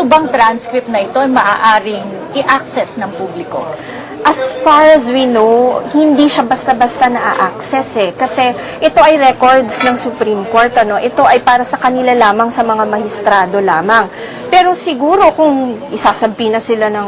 ito bang transcript na ito ay maaaring i-access ng publiko? As far as we know, hindi siya basta-basta na-access Kasi ito ay records ng Supreme Court, Ito ay para sa kanila lamang, sa mga mahistrado lamang. Pero siguro kung isasampi na sila ng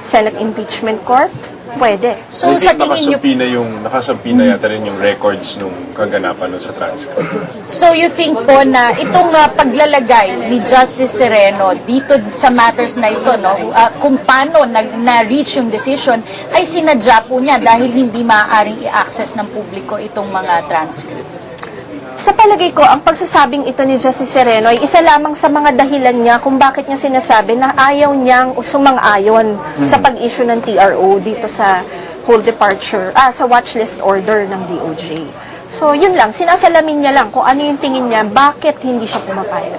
Senate Impeachment Court, pwede. So sa tingin niyo, nakasampi na yata rin yung records nung kaganapan nun sa transcript. So you think po na itong paglalagay ni Justice Sereno dito sa matters na ito, kung paano na-reach yung decision, ay sinadya po niya dahil hindi maaaring i-access ng publiko itong mga transcript? Sa palagay ko, ang pagsasabing ito ni Justice Sereno ay isa lamang sa mga dahilan niya kung bakit niya sinasabi na ayaw niyang sumang-ayon sa pag-issue ng TRO dito sa whole departure, sa watchlist order ng DOJ. So, yun lang. Sinasalamin niya lang kung ano yung tingin niya, bakit hindi siya pumapayag.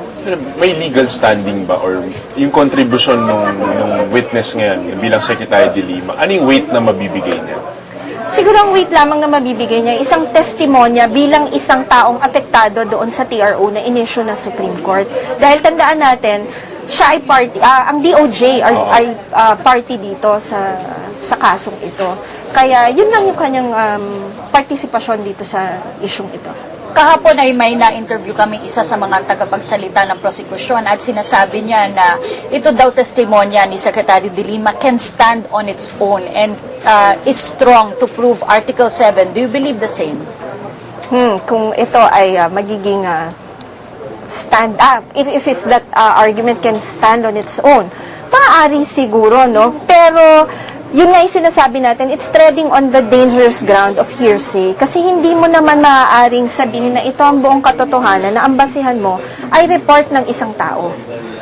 May legal standing ba or yung contribution ng witness ngayon bilang Secretary de Lima, ano yung weight na mabibigay niya? Siguro ang weight lamang na mabibigay niya, isang testimonya bilang isang taong apektado doon sa TRO na inisyu ng Supreme Court. Dahil tandaan natin, siya ay party, ang DOJ ay party dito sa kasong ito. Kaya yun lang yung kanyang partisipasyon dito sa isyong ito. Kahapon ay may na-interview kami isa sa mga tagapagsalita ng prosekusyon at sinasabi niya na ito daw testimonya ni Secretary de Lima can stand on its own and is strong to prove Article 7. Do you believe the same? Kung ito ay magiging stand up, if that argument can stand on its own, maaari siguro, Pero yun nga yung sinasabi natin, it's treading on the dangerous ground of hearsay. Kasi hindi mo naman maaaring sabihin na ito ang buong katotohanan na ang basihan mo ay report ng isang tao.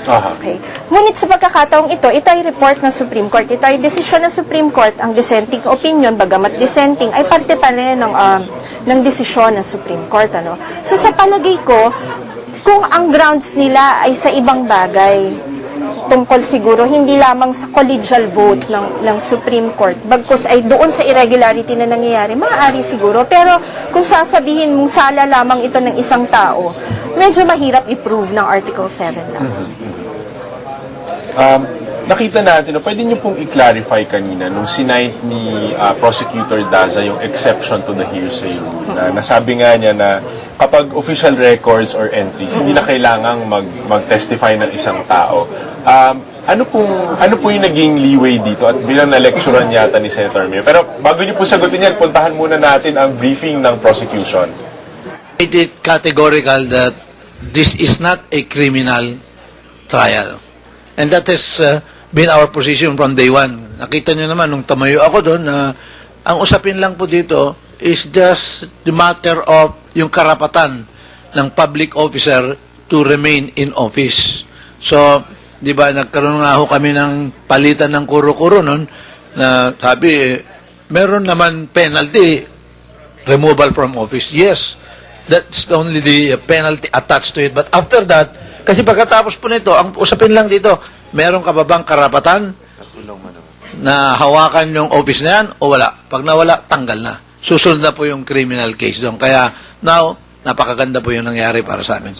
Okay. Ngunit sa pagkakataong ito ay report ng Supreme Court. Ito ay desisyon ng Supreme Court. Ang dissenting opinion, bagamat dissenting, ay parte pa rin ng desisyon ng Supreme Court. So sa palagay ko, kung ang grounds nila ay sa ibang bagay, tungkol siguro hindi lamang sa collegial vote ng Supreme Court, bagkus ay doon sa irregularity na nangyayari, maaari siguro. Pero kung sasabihin mong sala lamang ito ng isang tao, medyo mahirap i-prove ng Article 7 lang. Nakita natin, pwede niyo pong i-clarify kanina nung sinight ni Prosecutor Daza yung exception to the hearsay rule. Nasabi nga niya na kapag official records or entries, hindi na kailangang mag-testify ng isang tao. Ano po yung naging leeway dito at bilang na-lecturean yata ni Senator Mayo? Pero bago niyo po sagutin yan, puntahan muna natin ang briefing ng prosecution. It is categorical that this is not a criminal trial. And that has been our position from day one. Nakita niyo naman, nung tumayo ako doon, ang usapin lang po dito is just the matter of yung karapatan ng public officer to remain in office. So, di ba, nagkaroon nga ho kami ng palitan ng kuro-kuro noon na sabi, meron naman penalty, removal from office. Yes, that's only the penalty attached to it. But after that, kasi pagkatapos po nito, ang usapin lang dito, meron ka ba bang karapatan na hawakan yung office na yan o wala? Pag nawala, tanggal na. Susunod na po yung criminal case doon. Kaya now, napakaganda po yung nangyari para sa amin.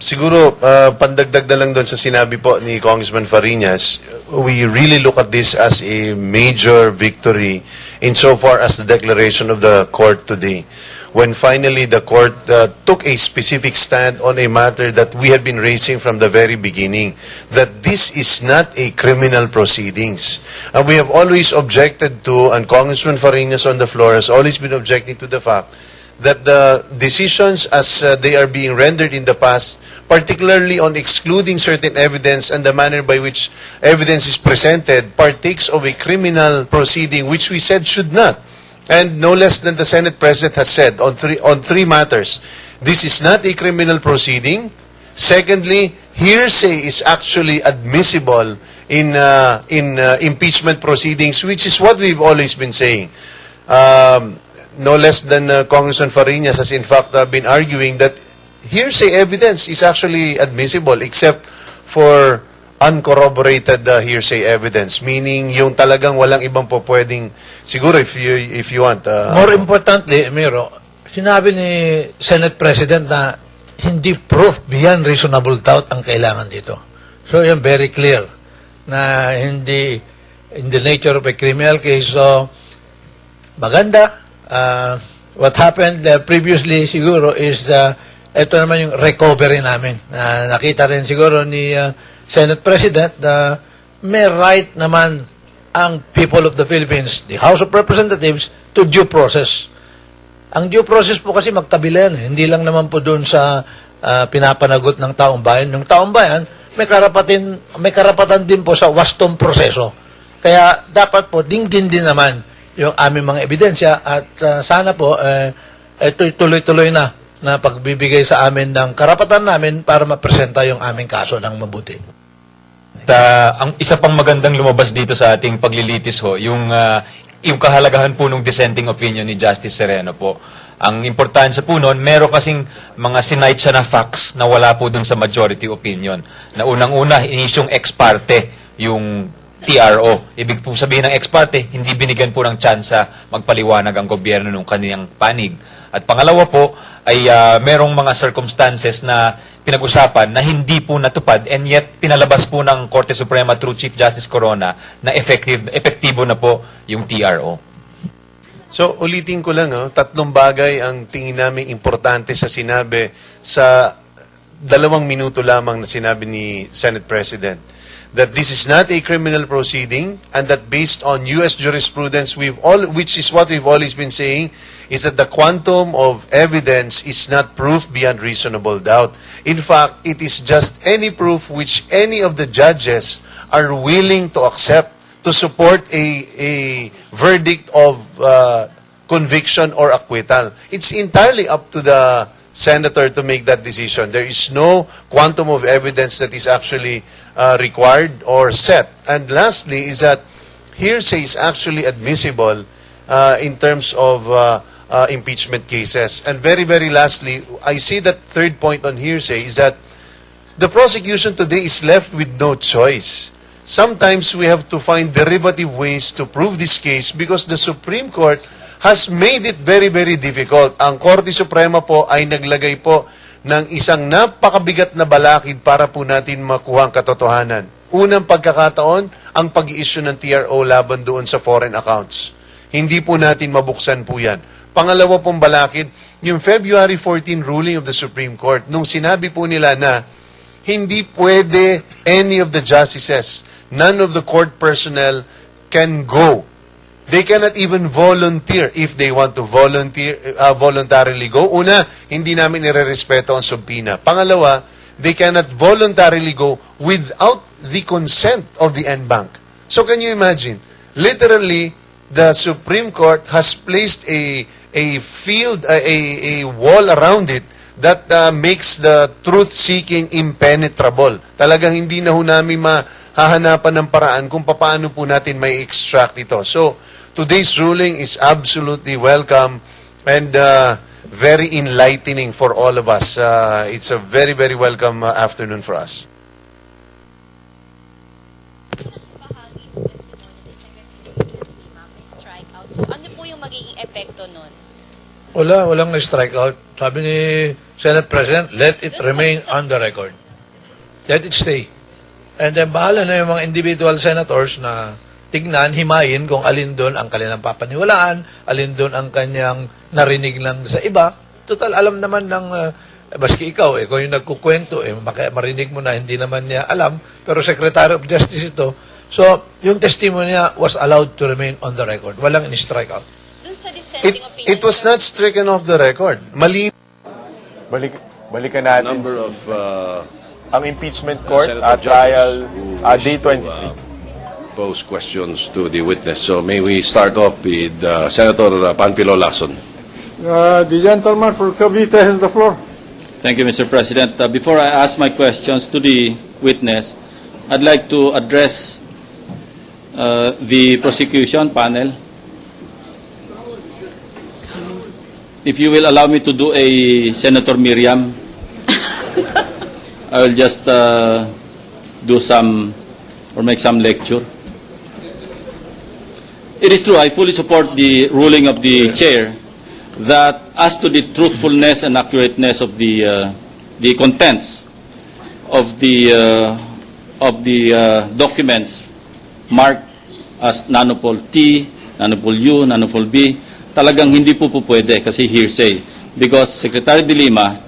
Siguro, pandagdag na lang doon sa sinabi po ni Congressman Fariñas, we really look at this as a major victory insofar as the declaration of the court today. When finally the court took a specific stand on a matter that we had been raising from the very beginning, that this is not a criminal proceedings. And we have always objected to, and Congressman Fariñas on the floor has always been objecting to the fact that the decisions as they are being rendered in the past, particularly on excluding certain evidence and the manner by which evidence is presented, partakes of a criminal proceeding, which we said should not. And no less than the Senate President has said on three matters. This is not a criminal proceeding. Secondly, hearsay is actually admissible in impeachment proceedings, which is what we've always been saying. No less than Congressman Fariñas has in fact been arguing that hearsay evidence is actually admissible except for uncorroborated hearsay evidence, meaning yung talagang walang ibang po pwedeng, siguro if you want. More importantly, Miro, sinabi ni Senate President na hindi proof beyond reasonable doubt ang kailangan dito. So, yan very clear na hindi in the nature of a criminal case. So, maganda. What happened previously siguro is ito naman yung recovery namin. Nakita rin siguro ni Senate President na may right naman ang people of the Philippines, the House of Representatives, to due process. Ang due process po kasi magkabila yan. Hindi lang naman po doon sa pinapanagot ng taong bayan. Yung taong bayan, may karapatan din po sa wastong proseso. Kaya dapat po dinggin din naman yung aming mga ebidensya at sana po ito'y tuloy-tuloy na pagbibigay sa amin ng karapatan namin para mapresenta yung aming kaso ng mabuti. Ang isa pang magandang lumabas dito sa ating paglilitis ho, yung kahalagahan po ng dissenting opinion ni Justice Sereno po. Ang importansya po noon, meron kasing mga sinite siya na facts na wala po dun sa majority opinion. Na unang-una, inisyong ex parte yung TRO. Ibig po sabihin ng ex parte, hindi binigyan po ng tsansa magpaliwanag ang gobyerno ng kaniyang panig. At pangalawa po, ay merong mga circumstances na pinag-usapan na hindi po natupad and yet pinalabas po ng Korte Suprema through Chief Justice Corona na epektibo na po yung TRO. So, ulitin ko lang, tatlong bagay ang tingin namin importante sa sinabi sa 2 minuto lamang na sinabi ni Senate President. That this is not a criminal proceeding and that based on U.S. jurisprudence, which is what we've always been saying, is that the quantum of evidence is not proof beyond reasonable doubt. In fact, it is just any proof which any of the judges are willing to accept to support a verdict of conviction or acquittal. It's entirely up to the senator to make that decision. There is no quantum of evidence that is actually required or set. And lastly is that hearsay is actually admissible in terms of impeachment cases. And very, very lastly, I see that third point on hearsay is that the prosecution today is left with no choice. Sometimes we have to find derivative ways to prove this case because the Supreme Court has made it very, very difficult. Ang Korte Suprema po ay naglagay po ng isang napakabigat na balakid para po natin makuha ang katotohanan. Unang pagkakataon, ang pag-i-issue ng TRO laban doon sa foreign accounts. Hindi po natin mabuksan po yan. Pangalawa pong balakid, yung February 14 ruling of the Supreme Court, nung sinabi po nila na hindi pwede any of the justices, none of the court personnel can go. They cannot even volunteer if they want to voluntarily go. Una, hindi namin irerespeto ang subpoena. Pangalawa, they cannot voluntarily go without the consent of the NBank. So can you imagine? Literally, the Supreme Court has placed a wall around it that makes the truth-seeking impenetrable. Talagang hindi na ho namin mahahanapan ng paraan kung paano po natin may extract ito. So, today's ruling is absolutely welcome and very enlightening for all of us. It's a very, very welcome afternoon for us. So, ano po yung magiging epekto nun? Walang na-strike out. Sabi ni Senate President, let it remain on the record. Let it stay. And then bahala na yung mga individual senators na tignan, himayin kung alin doon ang kanilang papaniwalaan, alin doon ang kanyang narinig lang sa iba. Total, alam naman ng, baski ikaw, kung yung nagkukwento, marinig mo na hindi naman niya alam, pero Secretary of Justice ito. So, yung testimony niya was allowed to remain on the record. Walang in-strike out. Dun sa dissenting opinion. It was not stricken off the record. Mali. Balikan natin Number of ang impeachment court Senator trial judges who day wish to, 23. pose questions to the witness. So may we start off with Senator Panfilo Lacson. The gentleman for Cavite has the floor. Thank you, Mr. President. Before I ask my questions to the witness, I'd like to address the prosecution panel. If you will allow me to do a Senator Miriam, I will just do some or make some lecture. It is true, I fully support the ruling of the chair that as to the truthfulness and accurateness of the the contents of the documents marked as nanopol T, nanopol U, nanopol B, talagang hindi po pwede kasi hearsay. Because Secretary De Lima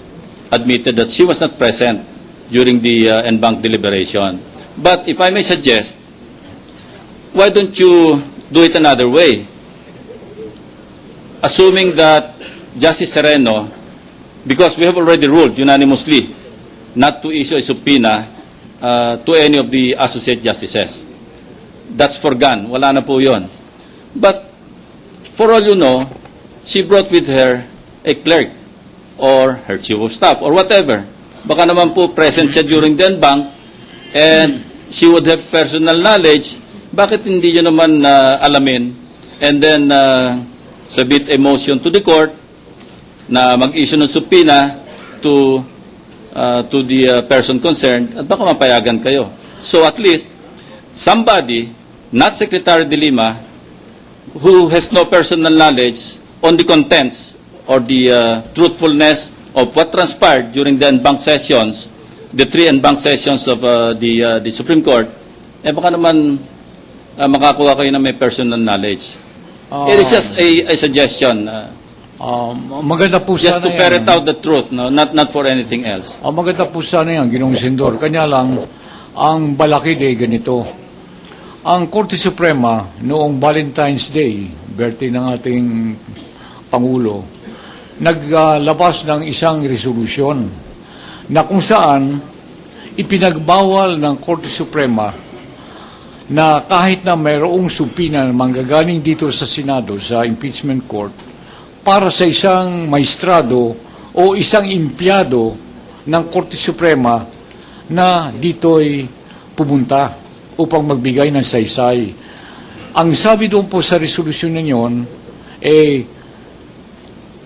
admitted that she was not present during the en banc deliberation. But if I may suggest, why don't you do it another way? Assuming that Justice Sereno, because we have already ruled unanimously not to issue a subpoena to any of the associate justices. That's forgone. Wala na po yun. But for all you know, she brought with her a clerk or her chief of staff or whatever. Baka naman po present siya during the en banc and she would have personal knowledge. Bakit hindi nyo naman alamin and then submit a motion to the court na mag-issue ng subpoena to the person concerned at baka mapayagan kayo. So at least somebody, not Secretary De Lima, who has no personal knowledge on the contents or the truthfulness of what transpired during the en banc sessions, the 3 en banc sessions of the Supreme Court, eh baka naman makakuha kayo na may personal knowledge. It is just a suggestion. Maganda po Just sana to ferret yan. out the truth, no? Not for anything else. Maganda po sana yan, Ginoong Sendor. Kanya lang, ang balakid ay ganito. Ang Korte Suprema, noong Valentine's Day, birthday ng ating Pangulo, naglabas ng isang resolusyon na kung saan ipinagbawal ng Korte Suprema na kahit na mayroong subpoena na manggagaling dito sa Senado, sa impeachment court, para sa isang maestrado o isang empleyado ng Korte Suprema na dito'y pumunta upang magbigay ng saysay. Ang sabi doon po sa resolusyon ninyon,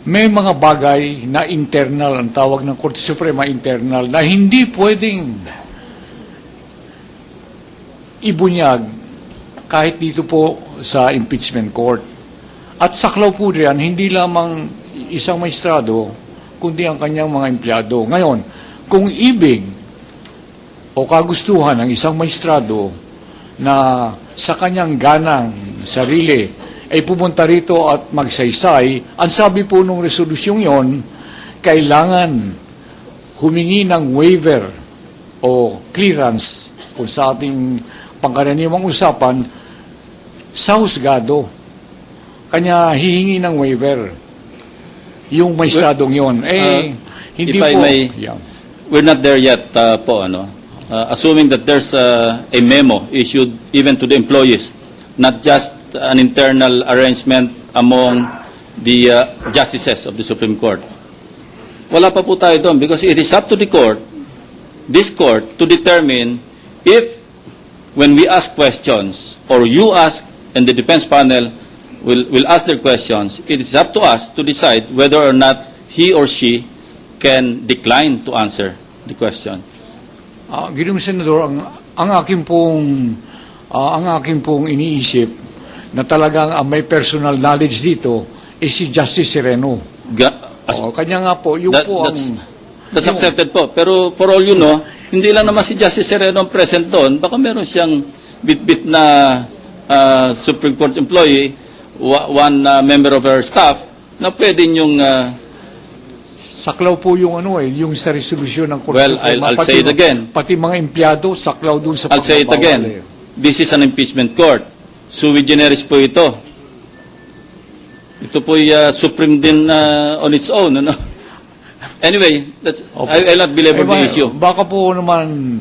may mga bagay na internal, ang tawag ng Korte Suprema internal, na hindi pwedeng ibunyag kahit dito po sa impeachment court. At saklaw po riyan, hindi lamang isang maestrado, kundi ang kanyang mga empleyado. Ngayon, kung ibig o kagustuhan ng isang maestrado na sa kanyang ganang sarili ay pumunta rito at magsaysay, ang sabi po nung resolusyong yon, kailangan humingi ng waiver o clearance kung sa ating pangkaraniwang usapan sa husgado. Kanya hihingi ng waiver yung maestradong yon. Hindi if I po. may, Yeah. we're not there yet po, ano? Assuming that there's a memo issued even to the employees, not just an internal arrangement among the justices of the Supreme Court. Wala pa po tayo doon because it is up to the court, this court, to determine if when we ask questions or you ask and the defense panel will ask their questions, it is up to us to decide whether or not he or she can decline to answer the question. Ginoong Senador, ang aking pong iniisip na talagang may personal knowledge dito is si Justice Sereno. Kanya nga po, yung That's accepted po. Pero for all you know, hindi lang naman si Justice Sereno ang present doon. Baka meron siyang bit-bit na Supreme Court employee, one member of her staff, na pwede yung... saklaw po yung yung sa resolusyon ng Korte Well, Suprema. I'll say it again. Pati mga empleyado, saklaw dun sa I'll say it pagbabawal. again. This is an impeachment court. Sui generis po ito. Ito po supreme din on its own. Ano? Anyway, I'll not belabor the issue. Baka po naman